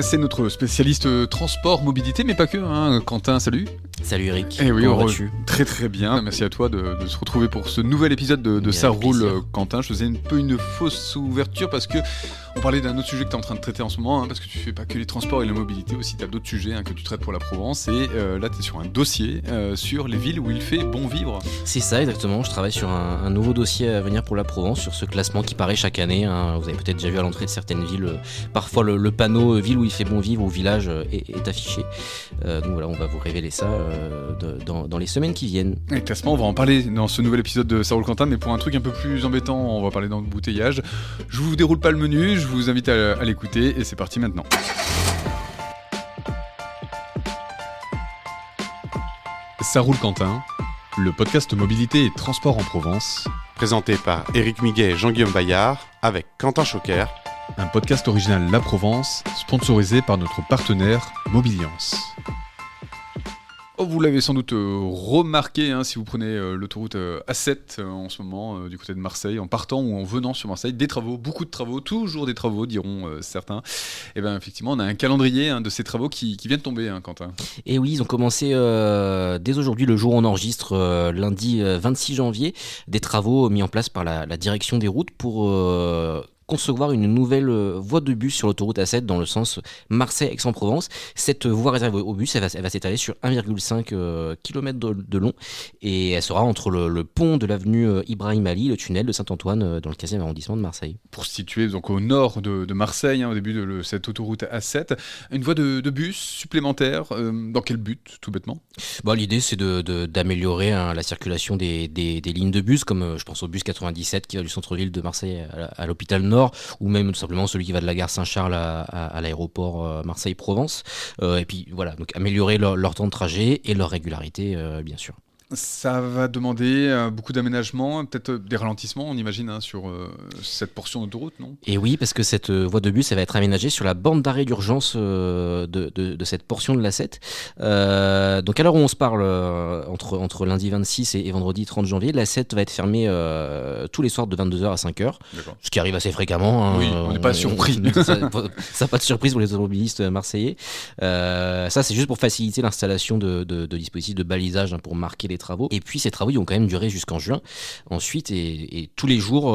C'est notre spécialiste transport, mobilité, mais pas que. Quentin, salut. Salut Eric, Eh oui, comment vas-tu ? Très très bien. Merci à toi de se retrouver pour ce nouvel épisode de Ça roule, Quentin. Je faisais un peu une fausse ouverture parce que on parlait d'un autre sujet que tu es en train de traiter en ce moment, parce que tu fais pas que les transports et la mobilité, aussi tu as d'autres sujets que tu traites pour la Provence. Et là, tu es sur un dossier sur les villes où il fait bon vivre. C'est ça, exactement. Je travaille sur un nouveau dossier à venir pour la Provence, sur ce classement qui paraît chaque année. Vous avez peut-être déjà vu à l'entrée de certaines villes, parfois le panneau ville où il fait bon vivre ou village est affiché. Donc voilà, on va vous révéler ça dans les semaines qui viennent. Et classement, on va en parler dans ce nouvel épisode de Ça roule Quentin, mais pour un truc un peu plus embêtant, on va parler d'embouteillage. Je vous déroule pas le menu, je vous invite à l'écouter et c'est parti maintenant. Ça roule Quentin, le podcast mobilité et transport en Provence, présenté par Éric Miguet et Jean-Guillaume Bayard, avec Quentin Choquer. Un podcast original La Provence, sponsorisé par notre partenaire Mobiliance. Oh, vous l'avez sans doute remarqué si vous prenez l'autoroute A7 en ce moment du côté de Marseille, en partant ou en venant sur Marseille, des travaux, beaucoup de travaux, toujours des travaux diront certains. Et bien effectivement on a un calendrier de ces travaux qui vient de tomber, Quentin. Et oui, ils ont commencé dès aujourd'hui, le jour où on enregistre, lundi 26 janvier, des travaux mis en place par la direction des routes pour concevoir une nouvelle voie de bus sur l'autoroute A7 dans le sens Marseille-Aix-en-Provence. Cette voie réservée aux bus, elle va s'étaler sur 1,5 km de long et elle sera entre le pont de l'avenue Ibrahim Ali, le tunnel de Saint-Antoine dans le 15e arrondissement de Marseille. Pour se situer donc au nord de Marseille, au début de cette autoroute A7, une voie de bus supplémentaire, dans quel but, tout bêtement ? L'idée c'est d'améliorer la circulation des lignes de bus, comme je pense au bus 97 qui va du centre-ville de Marseille à l'hôpital Nord, ou même tout simplement celui qui va de la gare Saint-Charles à l'aéroport Marseille-Provence. Et puis voilà, donc améliorer leur temps de trajet et leur régularité, bien sûr. Ça va demander beaucoup d'aménagements, peut-être des ralentissements, on imagine, sur cette portion d'autoroute, non ? Et oui, parce que cette voie de bus, elle va être aménagée sur la bande d'arrêt d'urgence de cette portion de l'A7. Donc à l'heure où on se parle, entre lundi 26 et vendredi 30 janvier, l'A7 va être fermée tous les soirs de 22h à 5h, ce qui arrive assez fréquemment. Oui, on n'est pas surpris. Ça pas de surprise pour les automobilistes marseillais. Ça, c'est juste pour faciliter l'installation de dispositifs de balisage pour marquer les travaux. Et puis ces travaux ils vont quand même durer jusqu'en juin ensuite, et tous les jours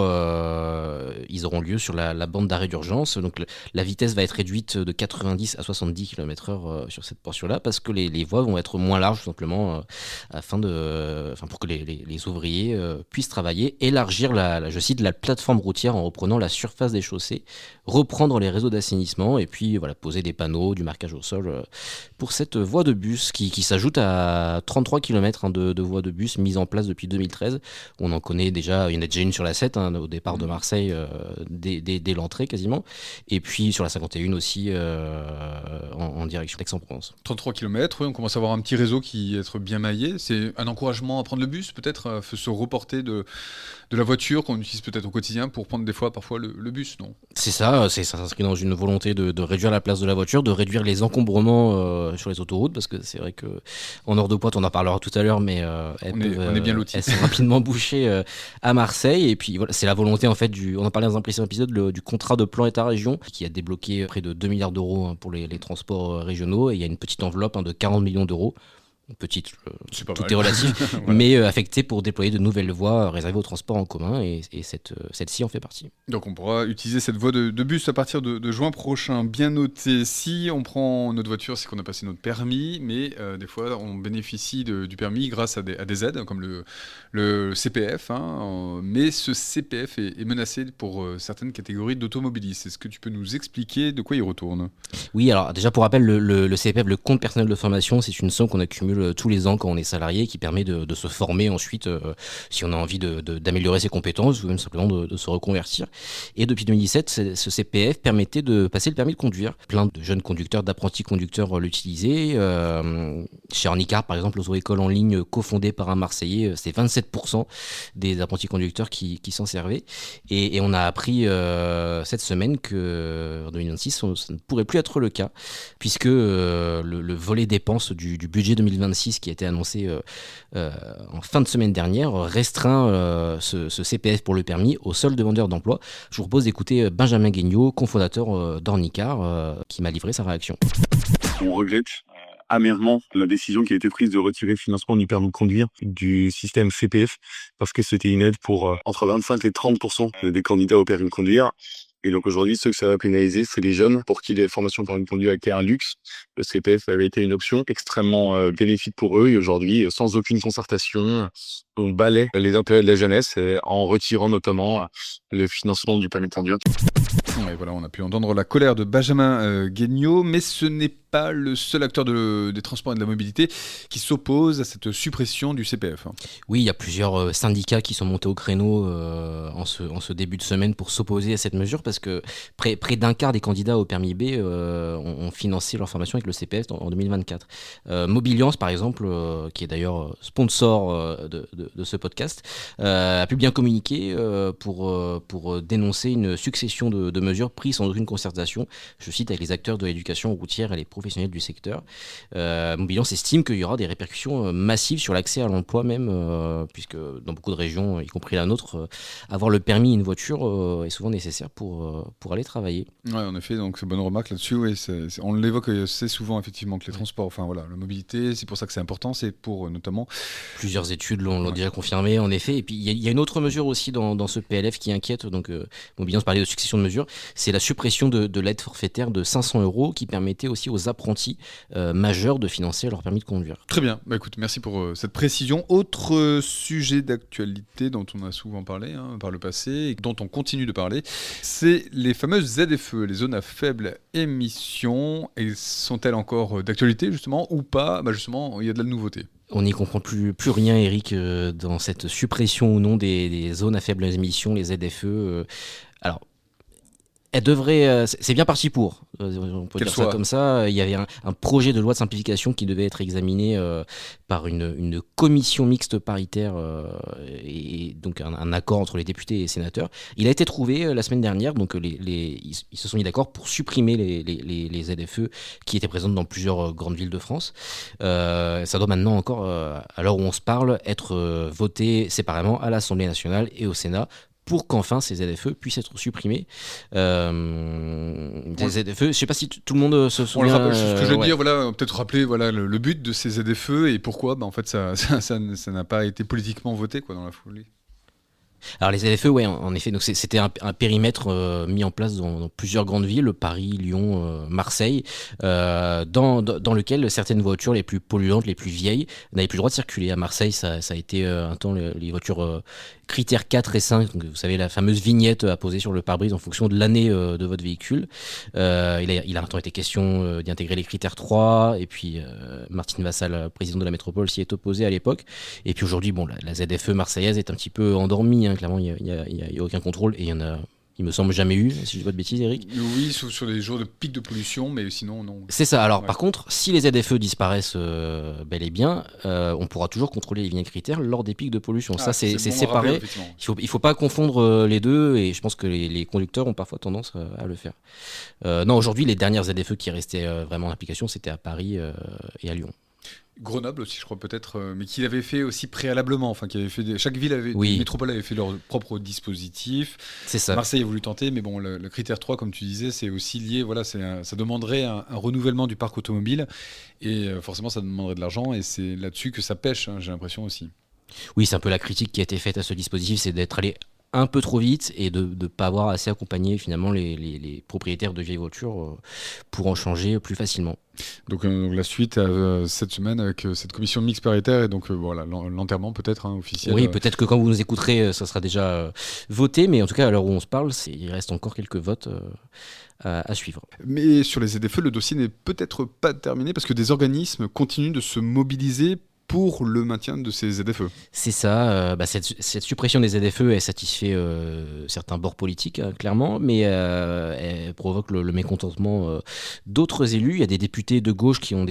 ils auront lieu sur la bande d'arrêt d'urgence. Donc la vitesse va être réduite de 90 à 70 km/h sur cette portion là, parce que les voies vont être moins larges, tout simplement, pour que les ouvriers puissent travailler, élargir je cite, la plateforme routière en reprenant la surface des chaussées, reprendre les réseaux d'assainissement et puis poser des panneaux, du marquage au sol pour cette voie de bus qui s'ajoute à 33 km de voies de bus mises en place depuis 2013. On en connaît déjà, il y en a déjà une sur la 7 au départ de Marseille, dès l'entrée quasiment, et puis sur la 51 aussi en direction d'Aix-en-Provence. 33 km, oui, on commence à avoir un petit réseau qui est bien maillé. C'est un encouragement à prendre le bus, peut-être, se reporter de la voiture qu'on utilise peut-être au quotidien pour prendre parfois le bus, non ? C'est ça, ça s'inscrit dans une volonté de réduire la place de la voiture, de réduire les encombrements sur les autoroutes, parce que c'est vrai qu'en heure de pointe, on en parlera tout à l'heure, mais on est bien lotis. Elles sont rapidement bouchées à Marseille. Et puis voilà, c'est la volonté en fait on en parlait dans un précédent épisode, du contrat de plan État-région qui a débloqué près de 2 milliards d'euros pour les transports régionaux, et il y a une petite enveloppe de 40 millions d'euros. Petite, tout est relatif, voilà. Mais affecté pour déployer de nouvelles voies réservées au transport en commun, et celle-ci en fait partie. Donc on pourra utiliser cette voie de bus à partir de juin prochain, bien noté. Si on prend notre voiture, c'est qu'on a passé notre permis, mais des fois on bénéficie du permis grâce à des aides comme le CPF, mais ce CPF est menacé pour certaines catégories d'automobilistes. Est-ce que tu peux nous expliquer de quoi il retourne ? Oui, alors déjà pour rappel, le CPF, le compte personnel de formation, c'est une somme qu'on accumule tous les ans quand on est salarié, qui permet de se former ensuite si on a envie d'améliorer ses compétences, ou même simplement de se reconvertir. Et depuis 2017, ce CPF permettait de passer le permis de conduire. Plein de jeunes conducteurs, d'apprentis conducteurs l'utilisaient. Chez Ornicar, par exemple, l'auto-école en ligne cofondée par un Marseillais, c'est 27% des apprentis conducteurs qui s'en servaient. Et on a appris cette semaine qu'en 2026, ça ne pourrait plus être le cas, puisque le volet dépenses du budget 2022 2026 qui a été annoncé en fin de semaine dernière restreint ce CPF pour le permis aux seuls demandeurs d'emploi. Je vous propose d'écouter Benjamin Guignot, cofondateur d'Ornicar, qui m'a livré sa réaction. On regrette amèrement la décision qui a été prise de retirer le financement du permis de conduire du système CPF parce que c'était une aide pour entre 25 et 30% des candidats au permis de conduire. Et donc aujourd'hui, ceux que ça va pénaliser, c'est les jeunes pour qui les formations permis de conduire étaient un luxe. Le CPF avait été une option extrêmement bénéfique pour eux et aujourd'hui, sans aucune concertation, on balaie les intérêts de la jeunesse en retirant notamment le financement du permis de conduire. Ouais, voilà, on a pu entendre la colère de Benjamin Guignot, mais ce n'est pas le seul acteur des transports et de la mobilité qui s'oppose à cette suppression du CPF. Oui, il y a plusieurs syndicats qui sont montés au créneau en ce début de semaine pour s'opposer à cette mesure parce que près d'un quart des candidats au permis B ont financé leur formation avec le CPF en 2024. Mobiliance, par exemple, qui est d'ailleurs sponsor de ce podcast, a pu bien communiquer pour dénoncer une succession de mesures prises sans aucune concertation, je cite, avec les acteurs de l'éducation routière et les professionnels du secteur. Mobiliance estime qu'il y aura des répercussions massives sur l'accès à l'emploi même, puisque dans beaucoup de régions, y compris la nôtre, avoir le permis et une voiture est souvent nécessaire pour aller travailler. Oui, en effet, donc c'est une bonne remarque là-dessus. Oui, on l'évoque assez souvent effectivement que les transports, enfin voilà, la mobilité, c'est pour ça que c'est important, c'est pour notamment... Plusieurs études l'ont déjà confirmé, en effet. Et puis il y a une autre mesure aussi dans ce PLF qui inquiète, donc Mobiliance parlait de succession de mesures, c'est la suppression de l'aide forfaitaire de 500 € qui permettait aussi aux apprentis majeurs de financer leur permis de conduire. Très bien, bah écoute, merci pour cette précision. Autre sujet d'actualité dont on a souvent parlé par le passé et dont on continue de parler, c'est les fameuses ZFE, les zones à faible émission. Et sont-elles encore d'actualité justement ou pas? Bah justement, il y a de la nouveauté. On n'y comprend plus rien, Eric, dans cette suppression ou non des zones à faible émission, les ZFE. Alors, elle devrait, c'est bien parti pour, on peut dire ça comme ça. Il y avait un projet de loi de simplification qui devait être examiné par une commission mixte paritaire et donc un accord entre les députés et les sénateurs. Il a été trouvé la semaine dernière, donc ils se sont mis d'accord pour supprimer les ZFE qui étaient présentes dans plusieurs grandes villes de France. Ça doit maintenant encore, à l'heure où on se parle, être voté séparément à l'Assemblée nationale et au Sénat, pour qu'enfin ces ZFE puissent être supprimés. Des ZFE, je ne sais pas si tout le monde se souvient. On le rappelle, ce que je veux dire, voilà, peut-être rappeler voilà, le but de ces ZFE et pourquoi en fait, ça n'a pas été politiquement voté dans la foulée. Alors les ZFE, ouais, en effet, donc c'était un périmètre mis en place dans plusieurs grandes villes, Paris, Lyon, Marseille, dans lequel certaines voitures les plus polluantes, les plus vieilles, n'avaient plus le droit de circuler. À Marseille, ça a été un temps les voitures critères 4 et 5, donc, vous savez, la fameuse vignette à poser sur le pare-brise en fonction de l'année de votre véhicule. Il a un temps été question d'y intégrer les critères 3, et puis Martine Vassal, président de la métropole, s'y est opposé à l'époque. Et puis aujourd'hui, bon, la ZFE marseillaise est un petit peu endormie, clairement, il n'y a aucun contrôle, et il y en a, il me semble, jamais eu, si je dis pas de bêtises, Eric. Oui, sur les jours de pic de pollution, mais sinon, non. C'est ça. Alors, par contre, si les ZFE disparaissent bel et bien, on pourra toujours contrôler les vignettes critères lors des pics de pollution. Ça, c'est séparé. Il faut pas confondre les deux, et je pense que les conducteurs ont parfois tendance à le faire. Non, aujourd'hui, les dernières ZFE qui restaient vraiment en application, c'était à Paris et à Lyon. Grenoble aussi, je crois peut-être, mais qui l'avait fait aussi préalablement. Enfin, qui avait fait chaque ville métropole avait fait leur propre dispositif. C'est ça. Marseille a voulu tenter, mais bon, le critère 3, comme tu disais, c'est aussi lié. Voilà, ça demanderait un renouvellement du parc automobile, et forcément, ça demanderait de l'argent, et c'est là-dessus que ça pêche. J'ai l'impression aussi. Oui, c'est un peu la critique qui a été faite à ce dispositif, c'est d'être allé un peu trop vite et de ne pas avoir assez accompagné finalement les propriétaires de vieilles voitures pour en changer plus facilement. Donc la suite cette semaine avec cette commission mixte paritaire et donc voilà, l'enterrement peut-être officiel. Oui, peut-être que quand vous nous écouterez, ça sera déjà voté, mais en tout cas à l'heure où on se parle, il reste encore quelques votes à suivre. Mais sur les ZFE, le dossier n'est peut-être pas terminé parce que des organismes continuent de se mobiliser pour le maintien de ces ZFE. C'est ça. Cette suppression des ZFE, elle satisfait certains bords politiques, clairement, mais elle provoque le mécontentement d'autres élus. Il y a des députés de gauche qui ont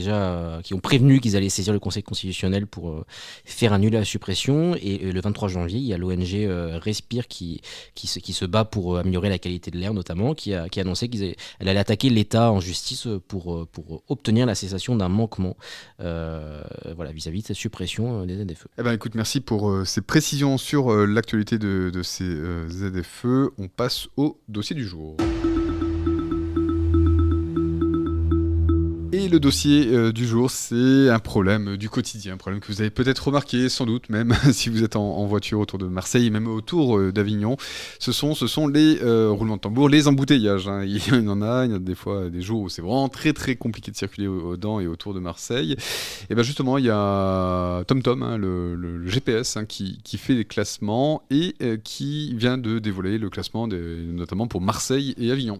prévenu qu'ils allaient saisir le Conseil constitutionnel pour faire annuler la suppression. Et le 23 janvier, il y a l'ONG Respire qui se bat pour améliorer la qualité de l'air, notamment, qui a annoncé qu'elle allait attaquer l'État en justice pour obtenir la cessation d'un manquement vis-à-vis de cette suppression des ZFE. Eh ben, écoute, merci pour ces précisions sur l'actualité de ces ZFE. On passe au dossier du jour. Et le dossier du jour, c'est un problème du quotidien, un problème que vous avez peut-être remarqué, sans doute même si vous êtes en voiture autour de Marseille et même autour d'Avignon. Ce sont les roulements de tambour, les embouteillages. Hein. Il y en a des fois des jours où c'est vraiment très très compliqué de circuler dans et autour de Marseille. Et bien justement, il y a TomTom, hein, le GPS, hein, qui fait les classements et qui vient de dévoiler le classement notamment pour Marseille et Avignon.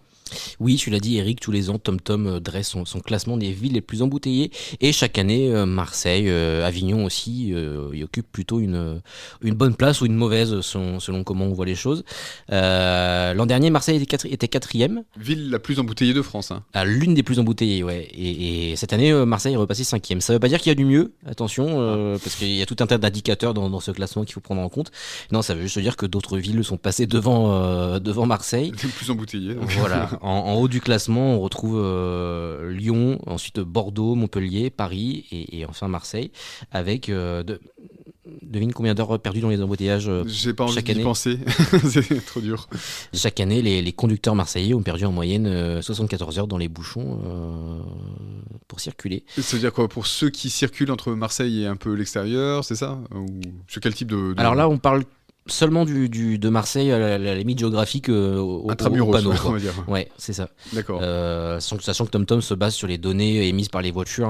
Oui, tu l'as dit, Eric, tous les ans, TomTom dresse son classement des villes les plus embouteillées. Et chaque année, Marseille, Avignon aussi, y occupe plutôt une bonne place ou une mauvaise, selon comment on voit les choses. L'an dernier, Marseille était 4e. Ville la plus embouteillée de France. Hein. L'une des plus embouteillées, ouais. Et cette année, Marseille est repassé 5e. Ça ne veut pas dire qu'il y a du mieux, attention, parce qu'il y a tout un tas d'indicateurs dans ce classement qu'il faut prendre en compte. Non, ça veut juste dire que d'autres villes sont passées devant Marseille. Les plus embouteillées. Donc. Voilà. En haut du classement, on retrouve Lyon, ensuite Bordeaux, Montpellier, Paris et enfin Marseille, avec devine combien d'heures perdues dans les embouteillages J'ai pas envie chaque d'y année. penser, c'est trop dur. Chaque année, les conducteurs marseillais ont perdu en moyenne 74 heures dans les bouchons pour circuler. Ça veut dire quoi pour ceux qui circulent entre Marseille et un peu l'extérieur, c'est ça? Ou sur quel type de... Alors là, on parle seulement de Marseille à la limite géographique au panneau. On va dire. Ouais, c'est ça. D'accord. Sachant que TomTom se base sur les données émises par les voitures,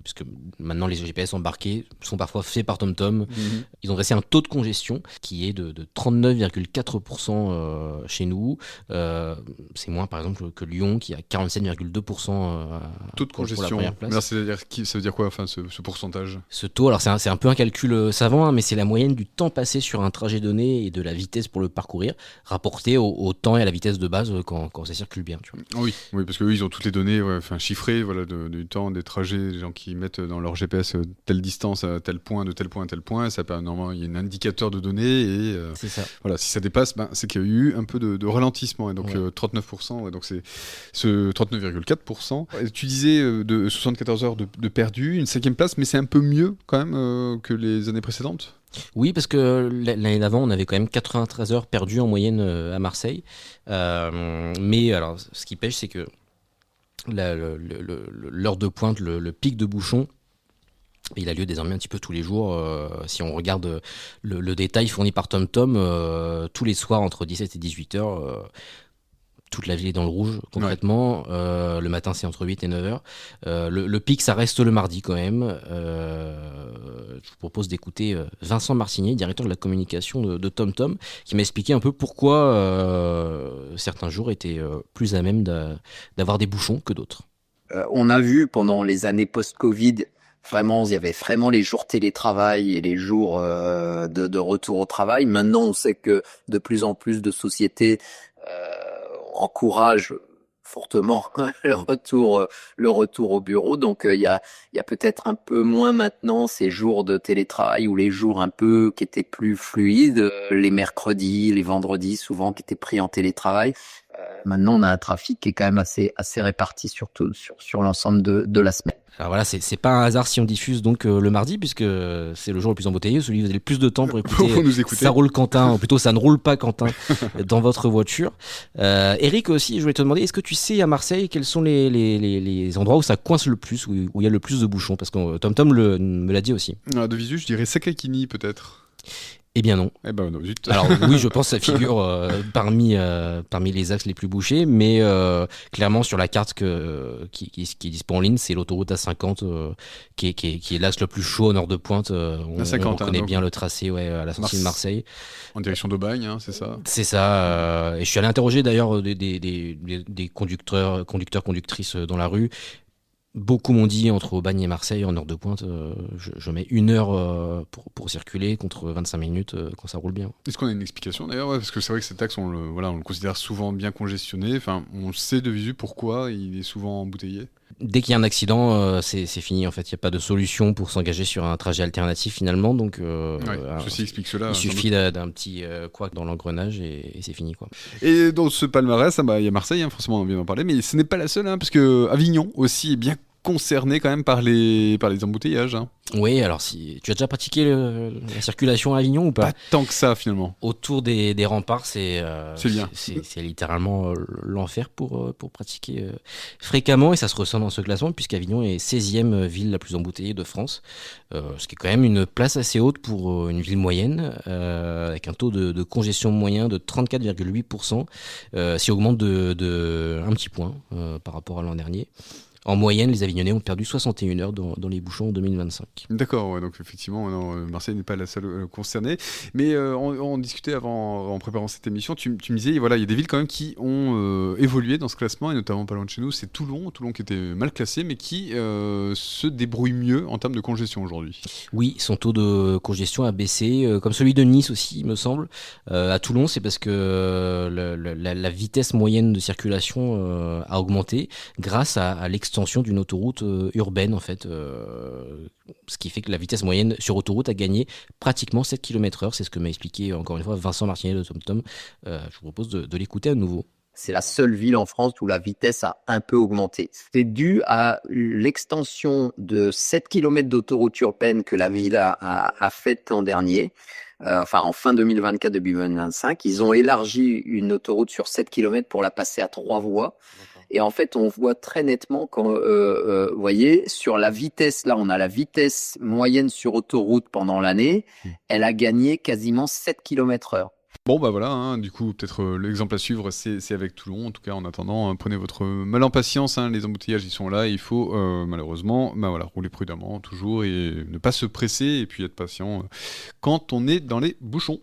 puisque maintenant les GPS embarqués sont parfois faits par TomTom. Mm-hmm. Ils ont dressé un taux de congestion qui est de 39,4% chez nous. C'est moins par exemple que Lyon qui a 47,2%. Taux de congestion. Pour la première place. Alors, ça veut dire quoi, enfin, ce pourcentage? Ce taux, alors c'est un peu un calcul savant, hein, mais c'est la moyenne du temps passé sur un trajet donné et de la vitesse pour le parcourir, rapporté au temps et à la vitesse de base quand ça circule bien. Tu vois. Oui, parce qu'eux, ils ont toutes les données chiffrées du temps, des trajets, des gens qui mettent dans leur GPS telle distance à tel point, de tel point à tel point. Ça permet, normalement, il y a un indicateur de données et c'est ça. Voilà, si ça dépasse, c'est qu'il y a eu un peu de ralentissement. Et donc 39%, donc c'est ce 39,4%. Tu disais de 74 heures de perdu, une 5e place, mais c'est un peu mieux quand même que les années précédentes. Oui, parce que l'année d'avant, on avait quand même 93 heures perdues en moyenne à Marseille. Mais alors, ce qui pêche, c'est que l'heure de pointe, le pic de bouchon, il a lieu désormais un petit peu tous les jours. Si on regarde le détail fourni par TomTom, tous les soirs entre 17 et 18 heures, toute la ville est dans le rouge, concrètement. Ouais. Le matin, c'est entre 8 et 9 heures. Le pic, ça reste le mardi quand même. Je vous propose d'écouter Vincent Marcinier, directeur de la communication de TomTom, qui m'a expliqué un peu pourquoi certains jours étaient plus à même d'avoir des bouchons que d'autres. On a vu pendant les années post-Covid, il y avait vraiment les jours télétravail et les jours de retour au travail. Maintenant, on sait que de plus en plus de sociétés encouragent fortement le retour au bureau. Donc il y a peut-être un peu moins maintenant ces jours de télétravail ou les jours un peu qui étaient plus fluides, les mercredis, les vendredis souvent qui étaient pris en télétravail. Maintenant on a un trafic qui est quand même assez réparti sur l'ensemble de la semaine. Alors voilà, c'est pas un hasard si on diffuse donc le mardi, puisque c'est le jour le plus embouteillé, celui où vous avez le plus de temps pour écouter, pour nous écouter. Ça roule Quentin, ou plutôt ça ne roule pas Quentin, dans votre voiture. Eric aussi, je voulais te demander, est-ce que tu sais à Marseille quels sont les endroits où ça coince le plus, où il y a le plus de bouchons? Parce que TomTom me l'a dit aussi. De visu, je dirais Sakakini peut-être. Eh bien non. Eh ben non, zut. Alors oui, je pense que ça figure parmi les axes les plus bouchés, mais clairement sur la carte qui est dispo en ligne, c'est l'autoroute A50 qui est l'axe le plus chaud au nord de Pointe. On connaît bien le tracé à la sortie de Marseille. En direction d'Aubagne, hein, c'est ça? C'est ça. Et je suis allé interroger d'ailleurs des conducteurs, conductrices dans la rue. Beaucoup m'ont dit entre Aubagne et Marseille en heure de pointe, je mets 1 heure pour circuler contre 25 minutes quand ça roule bien. Est-ce qu'on a une explication d'ailleurs? Parce que c'est vrai que cet axe, on le considère souvent bien congestionné. Enfin, on sait de visu pourquoi il est souvent embouteillé. Dès qu'il y a un accident, c'est fini en fait. Il n'y a pas de solution pour s'engager sur un trajet alternatif finalement. Donc, ceci explique cela. il suffit d'un petit couac dans l'engrenage et c'est fini, quoi. Et dans ce palmarès, il y a Marseille, forcément on vient d'en parler, mais ce n'est pas la seule, parce que Avignon aussi est bien concerné quand même par les embouteillages. Oui, alors si tu as déjà pratiqué la circulation à Avignon ou pas? Pas tant que ça finalement. Autour des remparts, c'est bien. C'est littéralement l'enfer pour pratiquer fréquemment, et ça se ressent dans ce classement puisqu'Avignon est 16e ville la plus embouteillée de France, ce qui est quand même une place assez haute pour une ville moyenne, avec un taux de congestion moyen de 34,8%, qui augmente de un petit point par rapport à l'an dernier. En moyenne, les Avignonnais ont perdu 61 heures dans les bouchons en 2025. D'accord, donc effectivement, Marseille n'est pas la seule concernée. Mais on discutait avant, en préparant cette émission, tu me disais, il y a des villes quand même qui ont évolué dans ce classement, et notamment pas loin de chez nous, c'est Toulon qui était mal classé, mais qui se débrouille mieux en termes de congestion aujourd'hui. Oui, son taux de congestion a baissé, comme celui de Nice aussi, il me semble. À Toulon, c'est parce que la vitesse moyenne de circulation a augmenté grâce à l'extension d'une autoroute urbaine en fait, ce qui fait que la vitesse moyenne sur autoroute a gagné pratiquement 7 km/h. C'est ce que m'a expliqué encore une fois Vincent Martinet de TomTom. Je vous propose de l'écouter à nouveau. C'est la seule ville en France où la vitesse a un peu augmenté. C'est dû à l'extension de 7 km d'autoroute urbaine que la ville a faite l'an dernier. En fin 2024, début 2025. Ils ont élargi une autoroute sur 7 km pour la passer à 3 voies. Et en fait, on voit très nettement quand, vous voyez, sur la vitesse, là, on a la vitesse moyenne sur autoroute pendant l'année. Elle a gagné quasiment 7 km/h. Bon voilà, du coup peut-être l'exemple à suivre c'est avec Toulon. En tout cas en attendant, prenez votre mal en patience, les embouteillages ils sont là, il faut malheureusement rouler prudemment toujours et ne pas se presser et puis être patient quand on est dans les bouchons.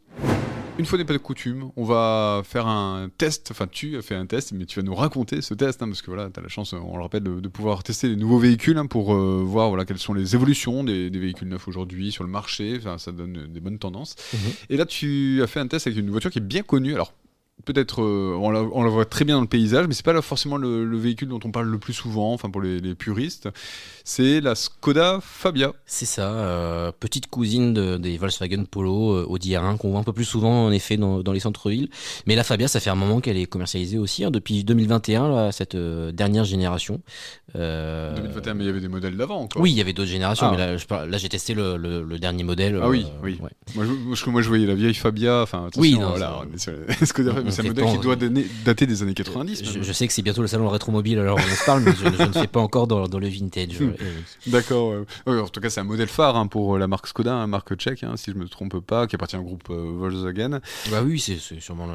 Une fois n'est pas de coutume, on va faire un test, tu as fait un test, mais tu vas nous raconter ce test, parce que tu as la chance, on le rappelle, de pouvoir tester les nouveaux véhicules pour voir quelles sont les évolutions des véhicules neufs aujourd'hui sur le marché, ça donne des bonnes tendances. Et là tu as fait un test avec une voiture qui est bien connue, alors peut-être on la voit très bien dans le paysage, mais c'est pas là forcément le véhicule dont on parle le plus souvent, pour les puristes. C'est la Skoda Fabia. C'est ça, petite cousine des Volkswagen Polo, Audi R1 qu'on voit un peu plus souvent en effet dans les centres-villes. Mais la Fabia, ça fait un moment qu'elle est commercialisée aussi, depuis 2021, là, cette dernière génération. 2021, mais il y avait des modèles d'avant encore. Oui, il y avait d'autres générations, mais là j'ai testé le dernier modèle. Ah oui. Ouais. Moi je voyais la vieille Fabia, attention, oui, non, on est sur la Skoda Fabia, c'est un modèle qui doit dater des années 90. Je sais que c'est bientôt le salon rétromobile, alors on se parle, mais je ne fais pas encore dans le vintage. D'accord. En tout cas, c'est un modèle phare pour la marque Skoda, marque tchèque, si je ne me trompe pas, qui appartient au groupe Volkswagen. Bah oui, c'est sûrement,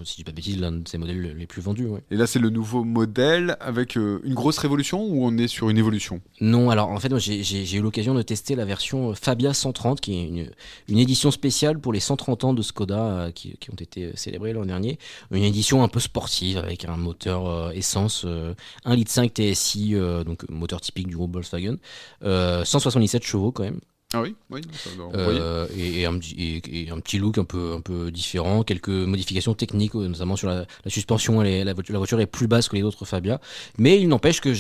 si je dis pas de bêtises, l'un de ces modèles les plus vendus. Ouais. Et là, c'est le nouveau modèle avec une grosse révolution ou on est sur une évolution? Non, alors en fait, moi, j'ai eu l'occasion de tester la version Fabia 130, qui est une édition spéciale pour les 130 ans de Skoda qui ont été célébrés l'an dernier. Une édition un peu sportive avec un moteur essence 1,5 litre TSI, donc moteur typique du groupe Volkswagen. 177 chevaux quand même. Ah oui, ça doit et un petit look un peu différent, quelques modifications techniques, notamment sur la suspension. La voiture est plus basse que les autres Fabia, mais il n'empêche que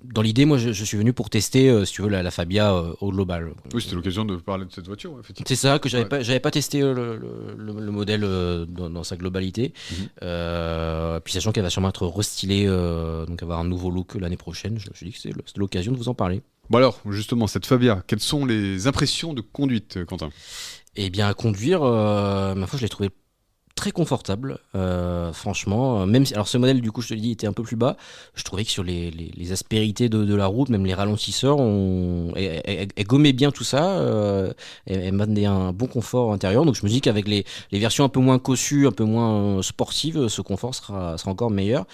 dans l'idée, moi je suis venu pour tester, si tu veux, la Fabia au global. Oui, c'était l'occasion de parler de cette voiture, effectivement. C'est ça, que j'avais pas testé le modèle dans sa globalité. Puis sachant qu'elle va sûrement être restylée, donc avoir un nouveau look l'année prochaine, je me suis dit que c'était l'occasion de vous en parler. Bon alors, justement, cette Fabia, quelles sont les impressions de conduite, Quentin? Eh bien, à conduire, ma foi, je l'ai trouvé très confortable, franchement. Même si, alors ce modèle, du coup, je te le dis, était un peu plus bas. Je trouvais que sur les aspérités de la route, même les ralentisseurs, elle gommait bien tout ça. Elle m'a donné un bon confort intérieur. Donc je me dis qu'avec les versions un peu moins cossues, un peu moins sportives, ce confort sera encore meilleur.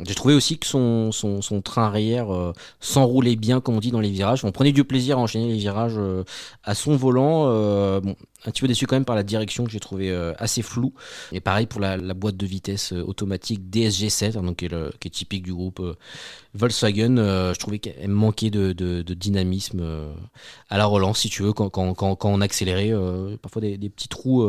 J'ai trouvé aussi que son train arrière s'enroulait bien, comme on dit, dans les virages. On prenait du plaisir à enchaîner les virages à son volant. un petit peu déçu quand même par la direction que j'ai trouvé assez floue. Et pareil pour la boîte de vitesse automatique DSG7, donc qui est typique du groupe Volkswagen. Je trouvais qu'elle manquait de dynamisme à la relance, si tu veux, quand on accélérait. Parfois des petits trous,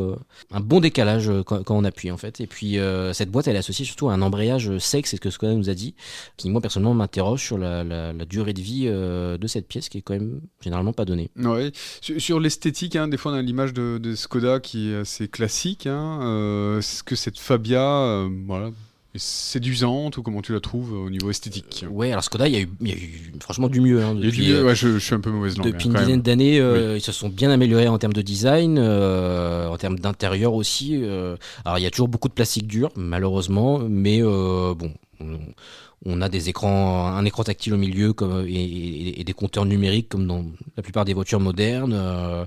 un bon décalage quand on appuie en fait. Et puis cette boîte, elle est associée surtout à un embrayage sec, c'est ce que Skoda nous a dit, qui moi personnellement m'interroge sur la durée de vie de cette pièce, qui est quand même généralement pas donnée. Ouais. Sur l'esthétique, des fois on a l'image de Skoda qui est assez classique. Est-ce que cette Fabia voilà, est séduisante ou comment tu la trouves au niveau esthétique? Ouais, alors Skoda, il y a eu franchement du mieux. Depuis, je suis un peu mauvaise langue. Depuis une dizaine d'années, ils se sont bien améliorés en termes de design, en termes d'intérieur aussi. Alors il y a toujours beaucoup de plastique dur, malheureusement, mais bon... On a un écran tactile au milieu et des compteurs numériques comme dans la plupart des voitures modernes.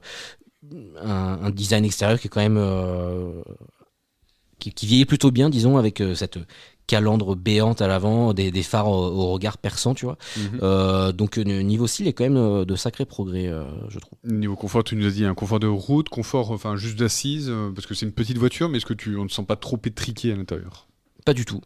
Un design extérieur qui est quand même qui vieillit plutôt bien, disons, avec cette calandre béante à l'avant, des phares au regard perçant, tu vois. Donc niveau style, il y a quand même de sacrés progrès, je trouve. Niveau confort, tu nous as dit un confort de route, confort enfin juste d'assise, parce que c'est une petite voiture, mais est-ce que on ne sent pas trop étriqué à l'intérieur? Pas du tout.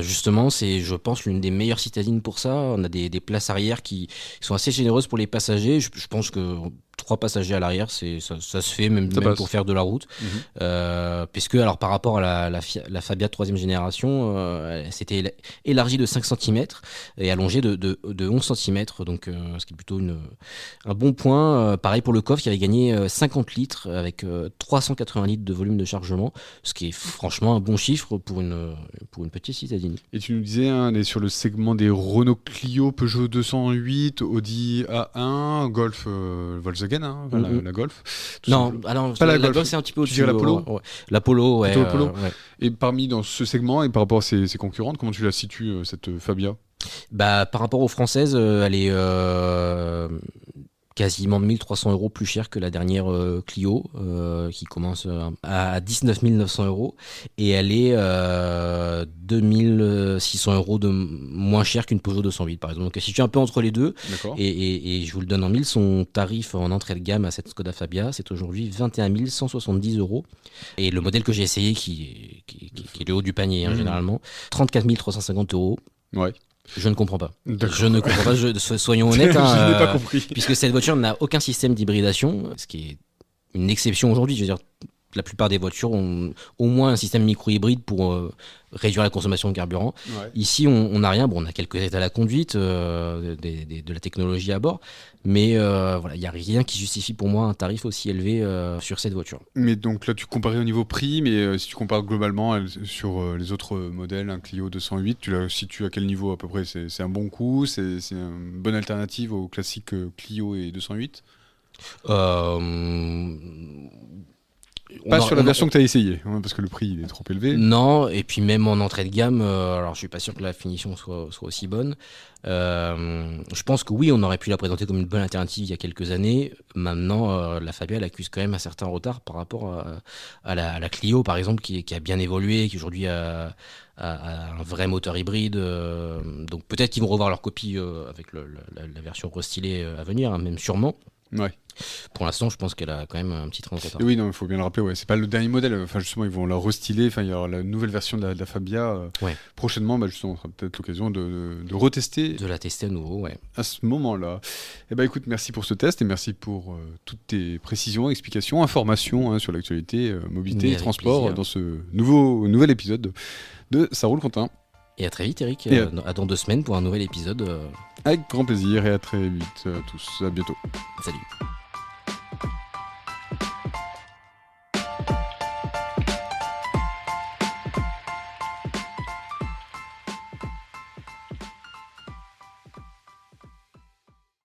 Justement, c'est, je pense, l'une des meilleures citadines pour ça. On a des places arrière qui sont assez généreuses pour les passagers. Je pense que 3 passagers à l'arrière, ça se fait même pour faire de la route. Puisque, alors, par rapport à la Fabia de 3e génération, c'était élargi de 5 cm et allongé de 11 cm. Donc, ce qui est plutôt un bon point. Pareil pour le coffre qui avait gagné 50 litres avec 380 litres de volume de chargement. Ce qui est franchement un bon chiffre pour une petite citadine. Et tu nous disais, on est sur le segment des Renault Clio, Peugeot 208, Audi A1, Golf, Volkswagen, la Golf. Non, alors, pas la Golf, c'est un petit peu au-dessus. Tu dirais la Polo? Ouais. La Polo, ouais. Polo. Ouais. Et parmi dans ce segment, et par rapport à ses concurrentes, comment tu la situes, cette Fabia? Par rapport aux françaises, elle est quasiment 1300 € plus cher que la dernière Clio, qui commence à 19 900 €, et elle est 2600 € de moins cher qu'une Peugeot 208 par exemple. Donc elle se situe un peu entre les deux. Et je vous le donne en mille, son tarif en entrée de gamme à cette Skoda Fabia, c'est aujourd'hui 21 170 €. Et le modèle que j'ai essayé, qui est le haut du panier généralement, 34 350 €. Ouais. Je ne comprends pas. Je ne comprends pas, soyons honnêtes. Je n'ai pas compris. Puisque cette voiture n'a aucun système d'hybridation, ce qui est une exception aujourd'hui. Je veux dire, la plupart des voitures ont au moins un système micro-hybride pour réduire la consommation de carburant. Ouais. Ici, on n'a rien. Bon, on a quelques aides à la conduite, de la technologie à bord, mais voilà, il n'y a rien qui justifie pour moi un tarif aussi élevé sur cette voiture. Mais donc là, tu comparais au niveau prix, mais si tu compares globalement sur les autres modèles, un Clio 208, tu la situes à quel niveau à peu près? C'est un bon coup? C'est une bonne alternative au classique Clio et 208? Pas sur la version que tu as essayée, parce que le prix il est trop élevé. Non, et puis même en entrée de gamme, alors je suis pas sûr que la finition soit aussi bonne. Je pense que oui, on aurait pu la présenter comme une bonne alternative il y a quelques années. Maintenant, la Fabia elle accuse quand même un certain retard par rapport à la Clio, par exemple, qui a bien évolué, qui aujourd'hui a un vrai moteur hybride. Donc peut-être qu'ils vont revoir leur copie avec la version restylée à venir, même sûrement. Ouais. Pour l'instant, je pense qu'elle a quand même un petit train de retard. Oui, non, il faut bien le rappeler. Ouais, c'est pas le dernier modèle. Enfin, justement, ils vont la restyler. Enfin, il y aura la nouvelle version de la Fabia prochainement. Justement, on aura peut-être l'occasion de retester. De la tester à nouveau, ouais. À ce moment-là. Écoute, merci pour ce test et merci pour toutes tes précisions, explications, informations sur l'actualité, mobilité et transport plaisir. Dans ce nouvel épisode de Ça roule Quentin. Et à très vite, Eric. À dans 2 semaines pour un nouvel épisode. Avec grand plaisir et à très vite à tous. À bientôt. Salut.